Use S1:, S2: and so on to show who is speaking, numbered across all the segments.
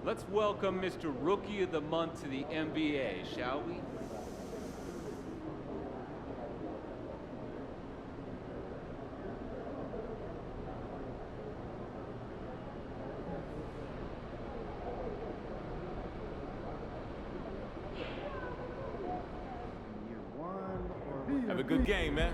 S1: Let's welcome Mr. Rookie of the Month to the NBA, shall we?
S2: Have a good game, man.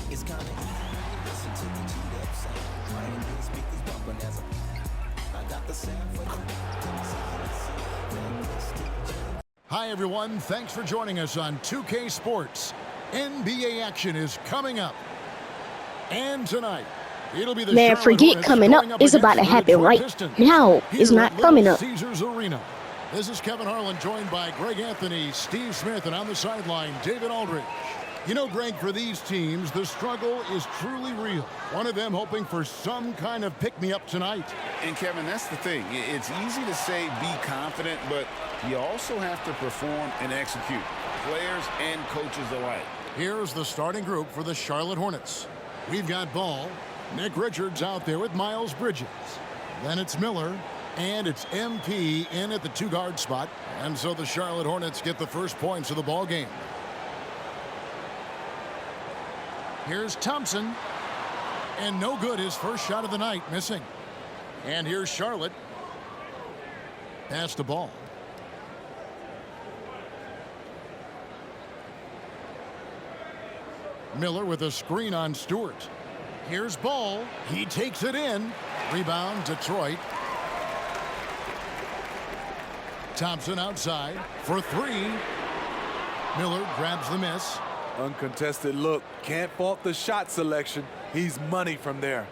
S3: It's coming. Listen to the G'd up sound. Brand new speakers bumping as I got the sound for you.
S4: Hi, everyone. Thanks for joining us on 2K Sports. NBA action is coming up. And tonight, it'll be the
S5: Man,
S4: Charlotte
S5: forget
S4: Hornets
S5: coming up.
S4: going
S5: It's about to
S4: against the
S5: happen
S4: Detroit
S5: right
S4: Pistons
S5: now.
S4: here
S5: It's not
S4: at
S5: coming
S4: Little
S5: up.
S4: Caesars Arena. This is Kevin Harlan, joined by Greg Anthony, Steve Smith, and on the sideline, David Aldridge. You know, Greg, for these teams, the struggle is truly real. One of them hoping for some kind of pick-me-up tonight.
S6: And, Kevin, that's the thing. It's easy to say be confident, but you also have to perform and execute, players and coaches alike.
S4: Here's the starting group for the Charlotte Hornets. We've got Ball, Nick Richards out there with Miles Bridges. Then it's Miller, and it's MP in at the two-guard spot. And so the Charlotte Hornets get the first points of the ball game. Here's Thompson. And no good, his first shot of the night, missing. And here's Charlotte. Pass the ball. Miller with a screen on Stewart. Here's Ball. He takes it in. Rebound, Detroit. Thompson outside for three. Miller grabs the miss.
S2: Uncontested look. Can't fault the shot selection. He's money from there.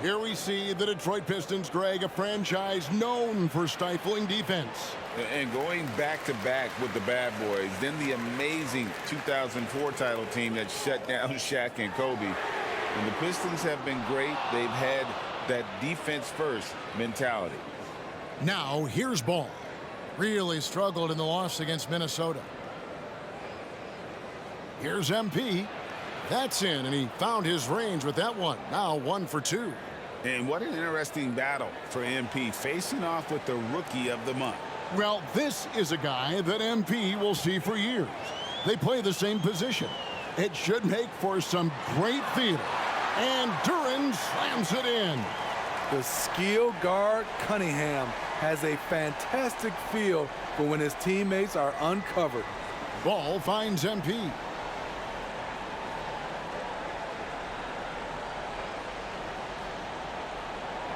S4: Here we see the Detroit Pistons, Greg, a franchise known for stifling defense.
S6: And going back-to-back with the bad boys, then the amazing 2004 title team that shut down Shaq and Kobe. And the Pistons have been great. They've had that defense-first mentality.
S4: Now, here's Ball. Really struggled in the loss against Minnesota. Here's MP. That's in, and he found his range with that one. Now 1 for 2.
S6: And what an interesting battle for MP, facing off with the Rookie of the Month.
S4: Well, this is a guy that MP will see for years. They play the same position. It should make for some great theater. And Duren slams it in.
S2: The skill guard Cunningham has a fantastic feel for when his teammates are uncovered.
S4: Ball finds MP.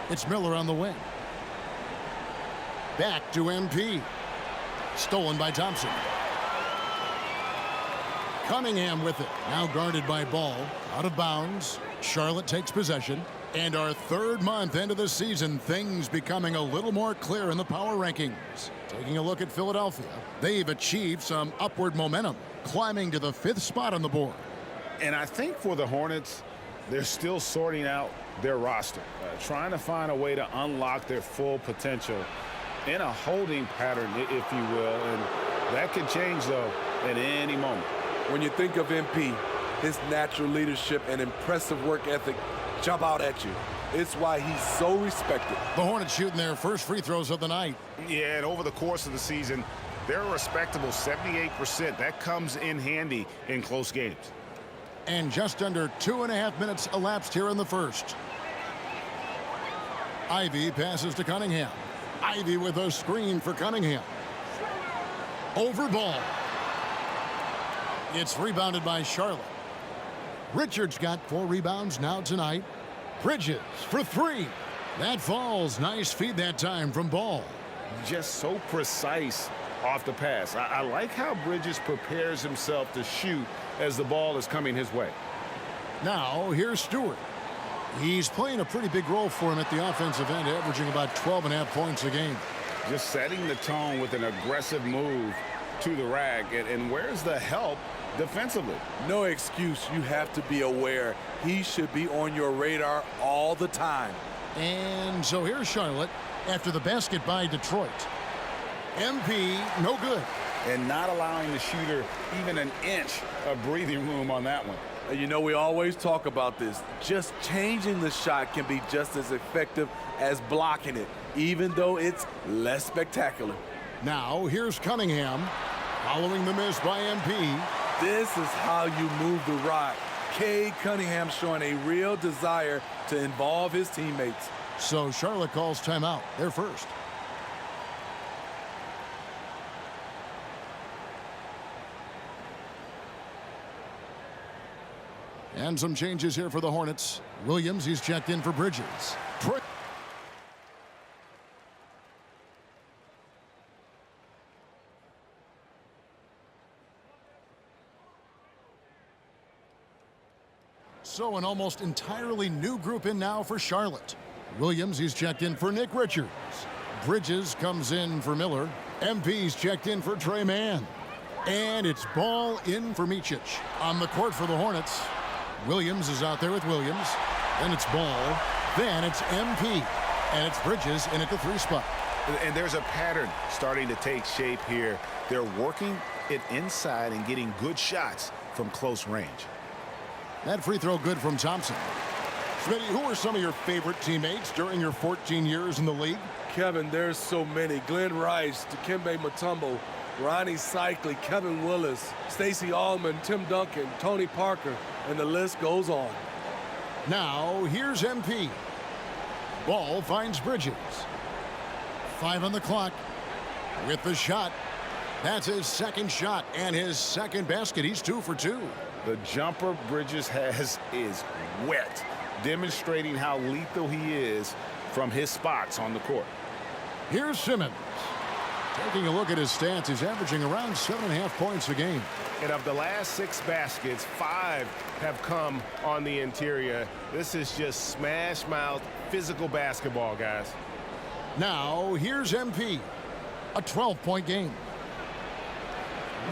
S4: It's Miller on the wing. Back to MP. Stolen by Thompson. Cunningham with it. Now guarded by Ball. Out of bounds. Charlotte takes possession. And our third month into the season, things becoming a little more clear in the power rankings. Taking a look at Philadelphia, they've achieved some upward momentum, climbing to the 5th spot on the board.
S6: And I think for the Hornets, they're still sorting out their roster, trying to find a way to unlock their full potential in a holding pattern, if you will. And that could change, though, at any moment.
S2: When you think of MP, his natural leadership and impressive work ethic jump out at you. It's why he's so respected.
S4: The Hornets shooting their first free throws of the night.
S5: Yeah, and over the course of the season, they're a respectable 78%. That comes in handy in close games.
S4: And just under 2.5 minutes elapsed here in the first. Ivy passes to Cunningham. Ivy with a screen for Cunningham. Over Ball. It's rebounded by Charlotte. Richards got 4 rebounds now tonight. Bridges for 3. That falls. Nice feed that time from Ball.
S6: Just so precise off the pass. I like how Bridges prepares himself to shoot as the ball is coming his way.
S4: Now, here's Stewart. He's playing a pretty big role for him at the offensive end, averaging about 12.5 points a game.
S6: Just setting the tone with an aggressive move to the rack. And where's the help defensively?
S2: No excuse. You have to be aware. He should be on your radar all the time.
S4: And so here's Charlotte after the basket by Detroit. MP, no good.
S6: And not allowing the shooter even an inch of breathing room on that one.
S2: You know, we always talk about this. Just changing the shot can be just as effective as blocking it, even though it's less spectacular.
S4: Now, here's Cunningham following the miss by MP.
S2: This is how you move the rock. Cade Cunningham showing a real desire to involve his teammates.
S4: So Charlotte calls timeout. They're first. And some changes here for the Hornets. Williams, he's checked in for Bridges. So an almost entirely new group in now for Charlotte. Williams, he's checked in for Nick Richards. Bridges comes in for Miller. MP's checked in for Trey Mann. And it's Ball in for Micic. On the court for the Hornets, Williams is out there with Williams. Then it's Ball. Then it's MP. And it's Bridges in at the 3 spot.
S5: And there's a pattern starting to take shape here. They're working it inside and getting good shots from close range.
S4: That free throw good from Thompson. Smitty, who are some of your favorite teammates during your 14 years in the league?
S2: Kevin, there's so many. Glenn Rice, Dikembe Mutombo, Ronnie Cycli, Kevin Willis, Stacey Allman, Tim Duncan, Tony Parker, and the list goes on.
S4: Now, here's MP. Ball finds Bridges. 5 on the clock. With the shot. That's his second shot and his second basket. He's 2 for 2.
S6: The jumper Bridges has is wet, demonstrating how lethal he is from his spots on the court.
S4: Here's Simmons. Taking a look at his stats, he's averaging around 7.5 points a game.
S5: And of the last 6 baskets, 5 have come on the interior. This is just smash-mouth physical basketball, guys.
S4: Now, here's MP. A 12-point game.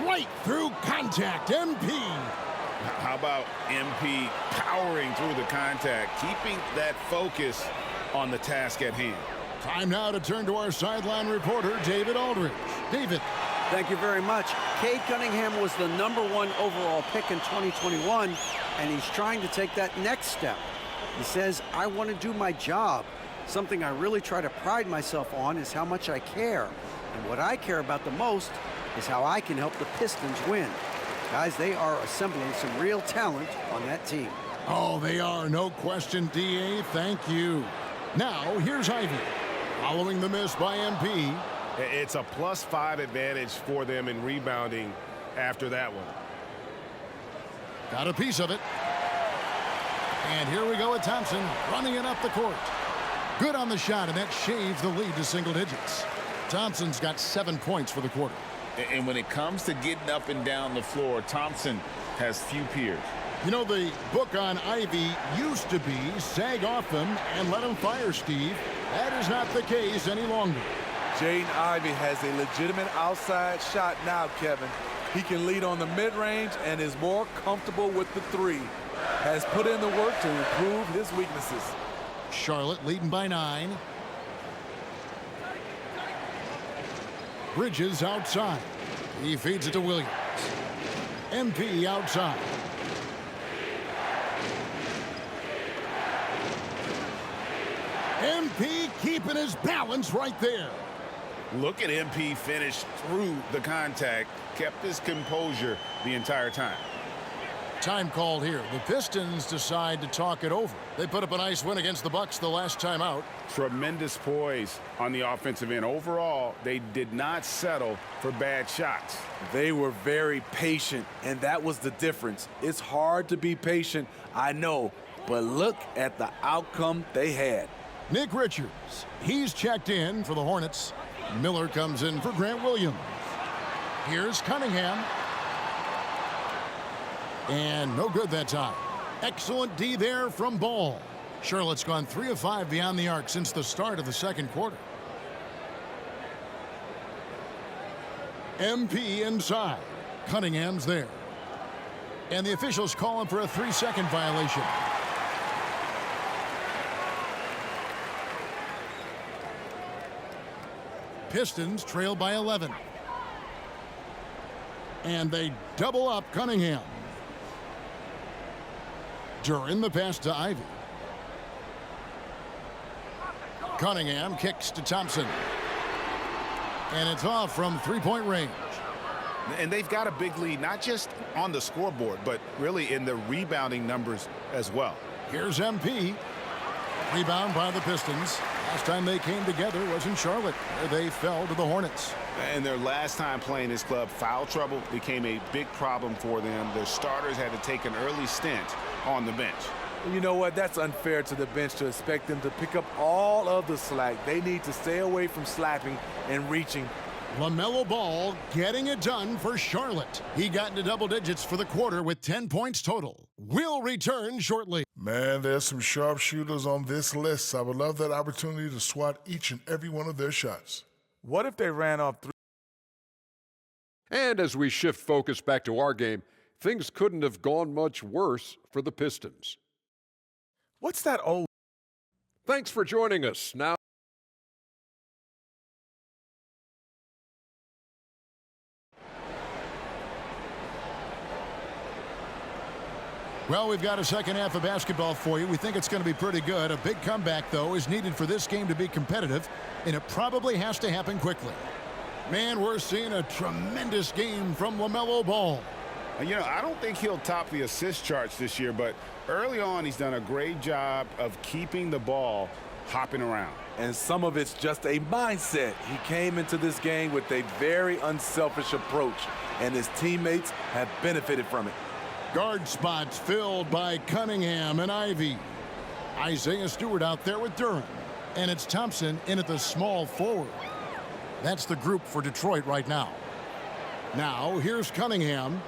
S4: Right through contact, MP.
S6: How about MP powering through the contact, keeping that focus on the task at hand?
S4: Time now to turn to our sideline reporter, David Aldridge. David.
S7: Thank you very much. Cade Cunningham was the #1 overall pick in 2021, and he's trying to take that next step. He says, I want to do my job. Something I really try to pride myself on is how much I care. And what I care about the most is how I can help the Pistons win. Guys, they are assembling some real talent on that team.
S4: Oh, they are. No question, D.A. Thank you. Now, here's Ivy. Following the miss by MP.
S5: It's a +5 advantage for them in rebounding after that one.
S4: Got a piece of it. And here we go with Thompson running it up the court. Good on the shot, and that shaves the lead to single digits. Thompson's got 7 points for the quarter.
S6: And when it comes to getting up and down the floor, Thompson has few peers.
S4: You know, the book on Ivy used to be sag off them and let them fire, Steve. That is not the case any longer.
S2: Jaden Ivey has a legitimate outside shot now, Kevin. He can lead on the mid-range and is more comfortable with the three. Has put in the work to improve his weaknesses.
S4: Charlotte leading by 9. Bridges outside. He feeds it to Williams. MP outside. MP keeping his balance right there.
S6: Look at MP finish through the contact, kept his composure the entire time.
S4: Time called here. The Pistons decide to talk it over. They put up a nice win against the Bucks the last time out.
S6: Tremendous poise on the offensive end. Overall, they did not settle for bad shots.
S2: They were very patient, and that was the difference. It's hard to be patient, I know, but look at the outcome they had.
S4: Nick Richards, he's checked in for the Hornets. Miller comes in for Grant Williams. Here's Cunningham. And no good that time. Excellent D there from Ball. Charlotte's gone 3 of 5 beyond the arc since the start of the second quarter. MP inside. Cunningham's there. And the officials call him for a 3-second violation. Pistons trail by 11. And they double up Cunningham. Duran the pass to Ivy. Cunningham kicks to Thompson. And it's off from 3-point range.
S6: And they've got a big lead, not just on the scoreboard, but really in the rebounding numbers as well.
S4: Here's MP. Rebound by the Pistons. Last time they came together was in Charlotte, where they fell to the Hornets.
S6: And their last time playing this club, foul trouble became a big problem for them. Their starters had to take an early stint on the bench.
S2: You know what? That's unfair to the bench to expect them to pick up all of the slack. They need to stay away from slapping and reaching.
S4: LaMelo Ball getting it done for Charlotte. He got into double digits for the quarter with 10 points total. Will return shortly.
S8: Man, there's some sharpshooters on this list. I would love that opportunity to swat each and every one of their shots.
S2: What if they ran off 3?
S9: And as we shift focus back to our game, things couldn't have gone much worse for the Pistons.
S2: What's that old?
S9: Thanks for joining us. Now,
S4: well, we've got a second half of basketball for you. We think it's going to be pretty good. A big comeback, though, is needed for this game to be competitive, and it probably has to happen quickly. Man, we're seeing a tremendous game from LaMelo Ball.
S6: You know, I don't think he'll top the assist charts this year, but early on he's done a great job of keeping the ball hopping around.
S2: And some of it's just a mindset. He came into this game with a very unselfish approach, and his teammates have benefited from it.
S4: Guard spots filled by Cunningham and Ivy. Isaiah Stewart out there with Duran. And it's Thompson in at the small forward. That's the group for Detroit right now. Now, here's Cunningham.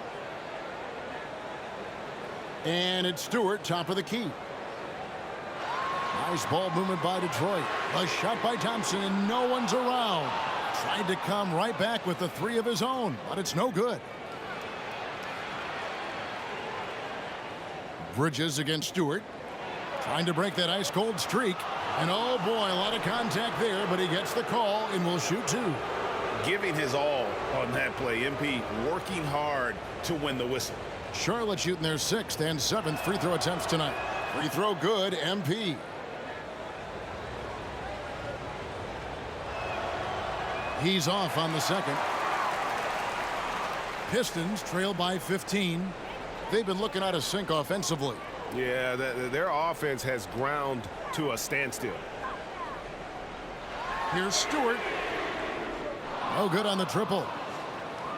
S4: And it's Stewart, top of the key. Nice ball movement by Detroit. A shot by Thompson, and no one's around. Tried to come right back with the 3 of his own, but it's no good. Bridges against Stewart. Trying to break that ice-cold streak. And oh boy, a lot of contact there, but he gets the call and will shoot 2.
S6: Giving his all on that play. MP working hard to win the whistle.
S4: Charlotte shooting their 6th and 7th free throw attempts tonight. Free throw good, MP. He's off on the second. Pistons trail by 15. They've been looking out of sync offensively.
S5: Yeah, their offense has ground to a standstill.
S4: Here's Stewart. No good on the triple.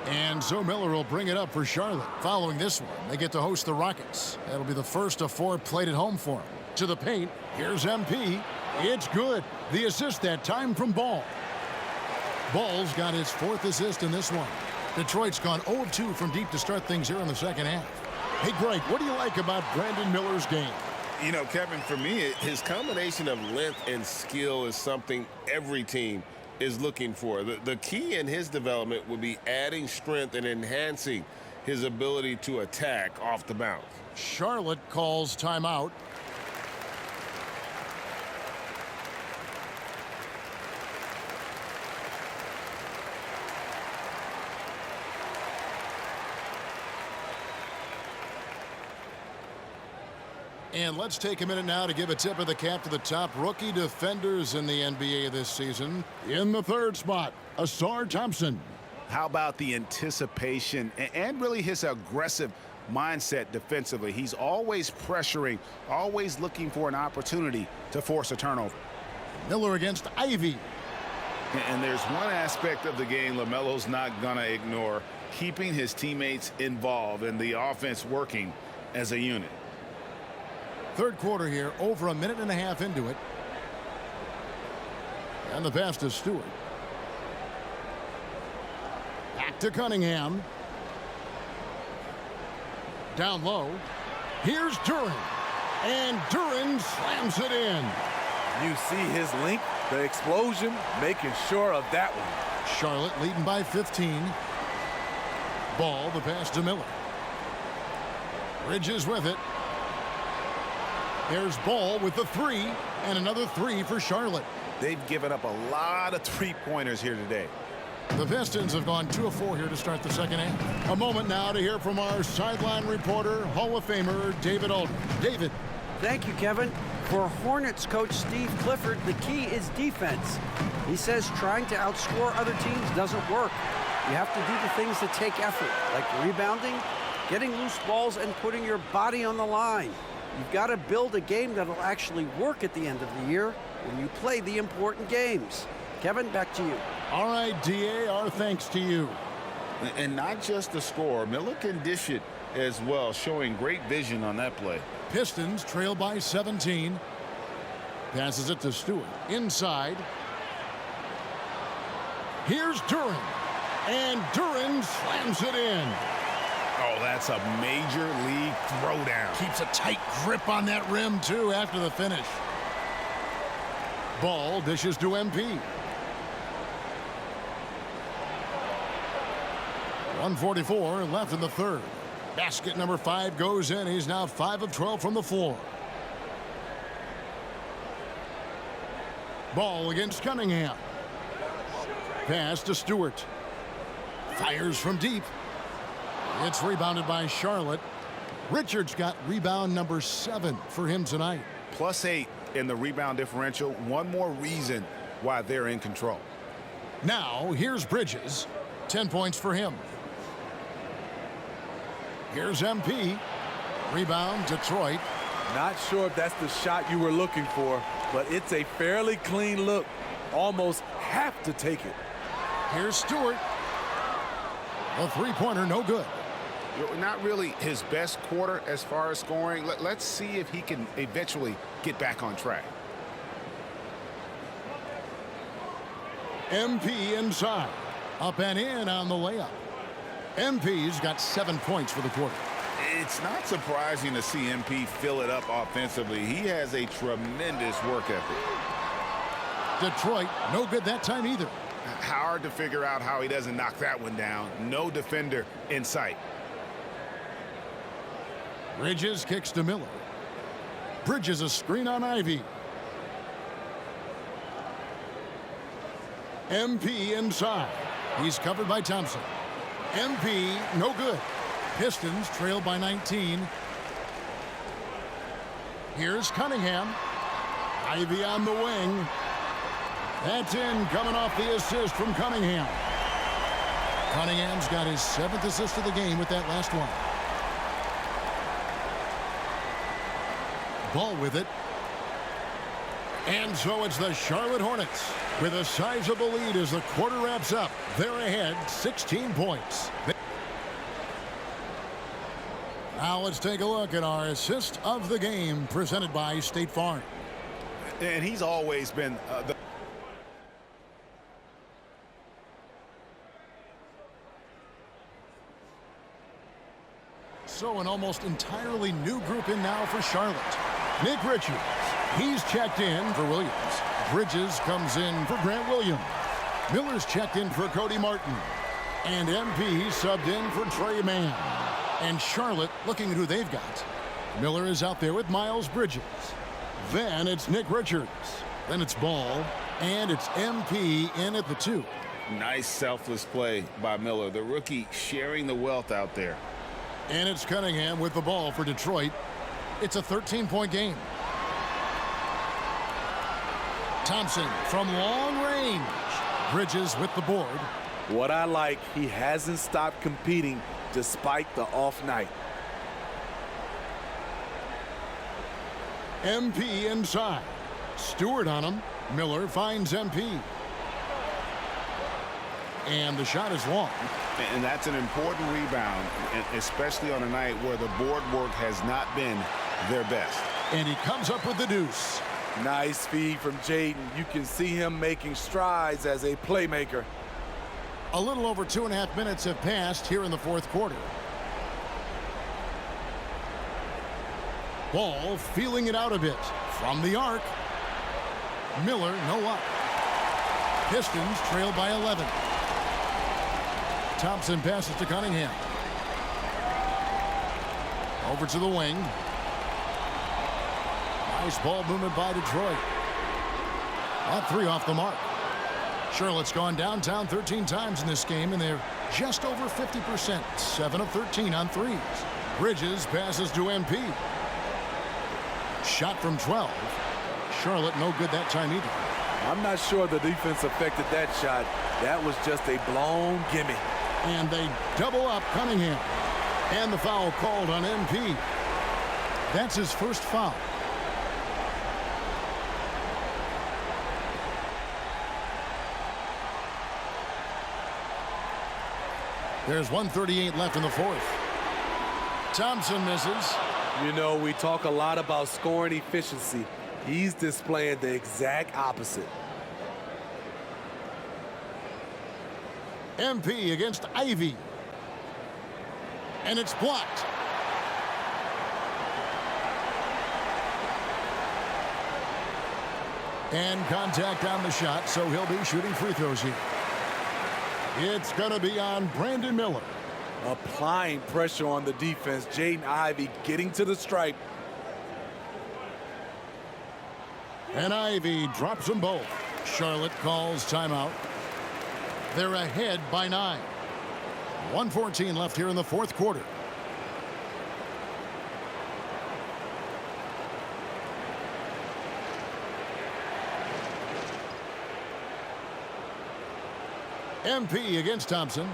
S4: And Zo Miller will bring it up for Charlotte. Following this one, they get to host the Rockets. That'll be the first of 4 played at home for him. To the paint. Here's MP. It's good. The assist that time from Ball. Ball's got his 4th assist in this one. Detroit's gone 0 of 2 from deep to start things here in the second half. Hey, Greg, what do you like about Brandon Miller's game?
S5: You know, Kevin, for me, his combination of length and skill is something every team is looking for. The key in his development would be adding strength and enhancing his ability to attack off the bounce.
S4: Charlotte calls timeout. And let's take a minute now to give a tip of the cap to the top rookie defenders in the NBA this season. In the third spot, Asar Thompson.
S10: How about the anticipation and really his aggressive mindset defensively? He's always pressuring, always looking for an opportunity to force a turnover.
S4: Miller against Ivy.
S6: And there's one aspect of the game LaMelo's not going to ignore, keeping his teammates involved and the offense working as a unit.
S4: Third quarter here, over a minute and a half into it. And the pass to Stewart. Back to Cunningham. Down low. Here's Duren. And Duren slams it in.
S2: You see his length, the explosion, making sure of that one.
S4: Charlotte leading by 15. Ball, the pass to Miller. Bridges with it. There's Ball with the three, and another three for Charlotte.
S10: They've given up a lot of three-pointers here today.
S4: The Pistons have gone 2 of 4 here to start the second half. A moment now to hear from our sideline reporter, Hall of Famer David Aldridge. David.
S7: Thank you, Kevin. For Hornets coach Steve Clifford, the key is defense. He says trying to outscore other teams doesn't work. You have to do the things that take effort, like rebounding, getting loose balls, and putting your body on the line. You've got to build a game that'll actually work at the end of the year when you play the important games. Kevin, back to you.
S4: All right, DA, our thanks to you.
S6: And not just the score, Miller can dish it as well, showing great vision on that play.
S4: Pistons trail by 17. Passes it to Stewart. Inside. Here's Duren. And Duren slams it in.
S5: Oh, that's a major league throwdown.
S4: Keeps a tight grip on that rim, too, after the finish. Ball dishes to MP. 1:44 left in the third. Basket number 5 goes in. He's now 5 of 12 from the floor. Ball against Cunningham. Pass to Stewart. Fires from deep. It's rebounded by Charlotte. Richards got rebound number 7 for him tonight.
S10: +8 in the rebound differential. One more reason why they're in control.
S4: Now, here's Bridges. 10 points for him. Here's MP. Rebound, Detroit.
S2: Not sure if that's the shot you were looking for, but it's a fairly clean look. Almost have to take it.
S4: Here's Stewart. The three-pointer, no good.
S10: Not really his best quarter as far as scoring. Let's see if he can eventually get back on track.
S4: MP inside. Up and in on the layup. MP's got 7 points for the quarter.
S6: It's not surprising to see MP fill it up offensively. He has a tremendous work ethic.
S4: Detroit, no good that time either.
S5: Hard to figure out how he doesn't knock that one down. No defender in sight.
S4: Bridges kicks to Miller. Bridges a screen on Ivy. MP inside. He's covered by Thompson. MP, no good. Pistons trail by 19. Here's Cunningham. Ivy on the wing. That's in, coming off the assist from Cunningham. Cunningham's got his 7th assist of the game with that last one. Ball with it. And so it's the Charlotte Hornets with a sizable lead as the quarter wraps up. They're ahead 16 points. Now let's take a look at our assist of the game presented by State Farm.
S10: And he's always been the
S4: So an almost entirely new group in now for Charlotte. Nick Richards, he's checked in for Williams. Bridges comes in for Grant Williams. Miller's checked in for Cody Martin. And MP subbed in for Trey Mann. And Charlotte looking at who they've got. Miller is out there with Miles Bridges. Then it's Nick Richards. Then it's Ball. And it's MP in at the 2.
S6: Nice selfless play by Miller. The rookie sharing the wealth out there.
S4: And it's Cunningham with the ball for Detroit. It's a 13-point game. Thompson from long range. Bridges with the board.
S2: What I like, he hasn't stopped competing despite the off night.
S4: MP inside. Stewart on him. Miller finds MP. And the shot is long.
S10: And that's an important rebound, especially on a night where the board work has not been their best.
S4: And he comes up with the deuce.
S2: Nice feed from Jaden. You can see him making strides as a playmaker.
S4: A little over 2.5 minutes have passed here in the fourth quarter. Ball feeling it out a bit. From the arc. Miller, no luck. Pistons trail by 11. Thompson passes to Cunningham. Over to the wing. Nice ball movement by Detroit. That 3 off the mark. Charlotte's gone downtown 13 times in this game, and they're just over 50%. 7 of 13 on threes. Bridges passes to MP. Shot from 12. Charlotte no good that time either.
S2: I'm not sure the defense affected that shot. That was just a blown gimme.
S4: And they double up Cunningham. And the foul called on MP. That's his first foul. There's 1:38 left in the fourth. Thompson misses.
S2: You know, we talk a lot about scoring efficiency. He's displaying the exact opposite.
S4: MP against Ivy. And it's blocked. And contact on the shot, so he'll be shooting free throws here. It's going to be on Brandon Miller.
S2: Applying pressure on the defense. Jaden Ivey getting to the stripe.
S4: And Ivy drops them both. Charlotte calls timeout. They're ahead by 9. 1:14 left here in the fourth quarter. MP against Thompson.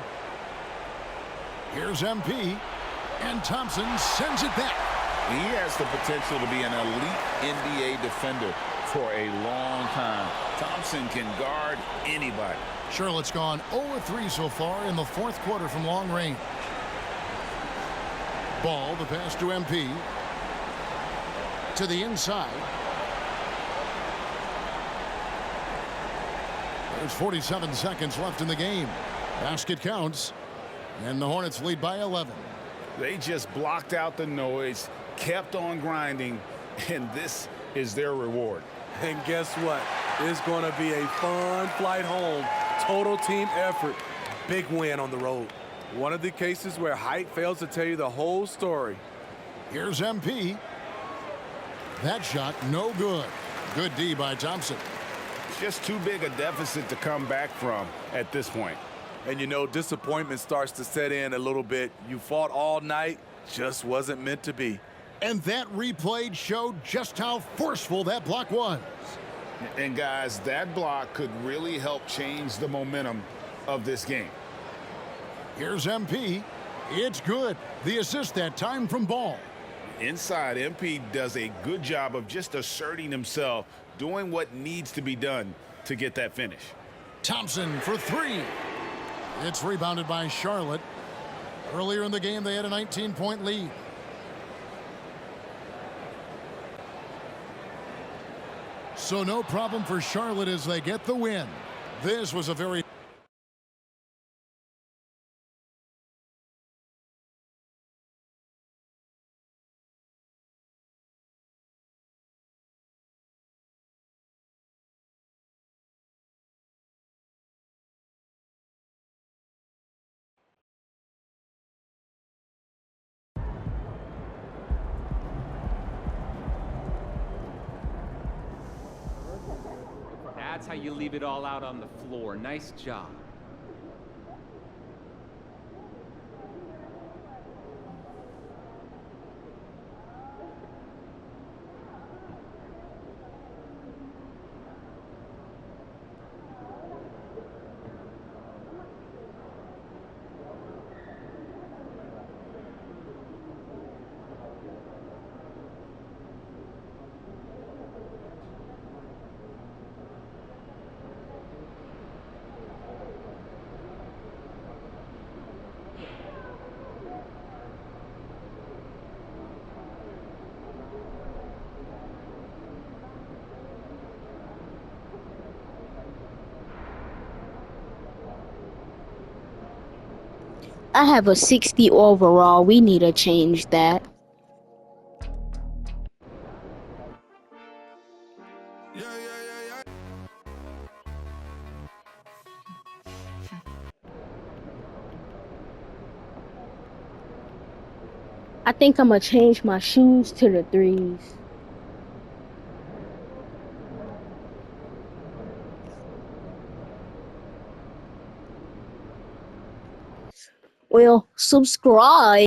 S4: Here's MP. And Thompson sends it back.
S6: He has the potential to be an elite NBA defender for a long time. Thompson can guard anybody.
S4: Charlotte's gone 0-3 so far in the fourth quarter from long range. Ball, the pass to MP. To the inside. There's 47 seconds left in the game. Basket counts. And the Hornets lead by 11.
S10: They just blocked out the noise, kept on grinding, and this is their reward.
S2: And guess what? It's going to be a fun flight home. Total team effort. Big win on the road. One of the cases where height fails to tell you the whole story.
S4: Here's MP. That shot no good. Good D by Thompson.
S10: Just too big a deficit to come back from at this point.
S2: And you know, disappointment starts to set in a little bit. You fought all night, just wasn't meant to be.
S4: And that replay showed just how forceful that block was.
S10: And guys, that block could really help change the momentum of this game.
S4: Here's MP. It's good. The assist that time from Ball.
S10: Inside, MP does a good job of just asserting himself, doing what needs to be done to get that finish.
S4: Thompson for 3. It's rebounded by Charlotte. Earlier in the game, they had a 19-point lead. So no problem for Charlotte as they get the win. This was a very
S1: That's how you leave it all out on the floor. Nice job.
S11: I have a 60 overall. We need to change that. I think I'm gonna change my shoes to the 3s. Well, subscribe.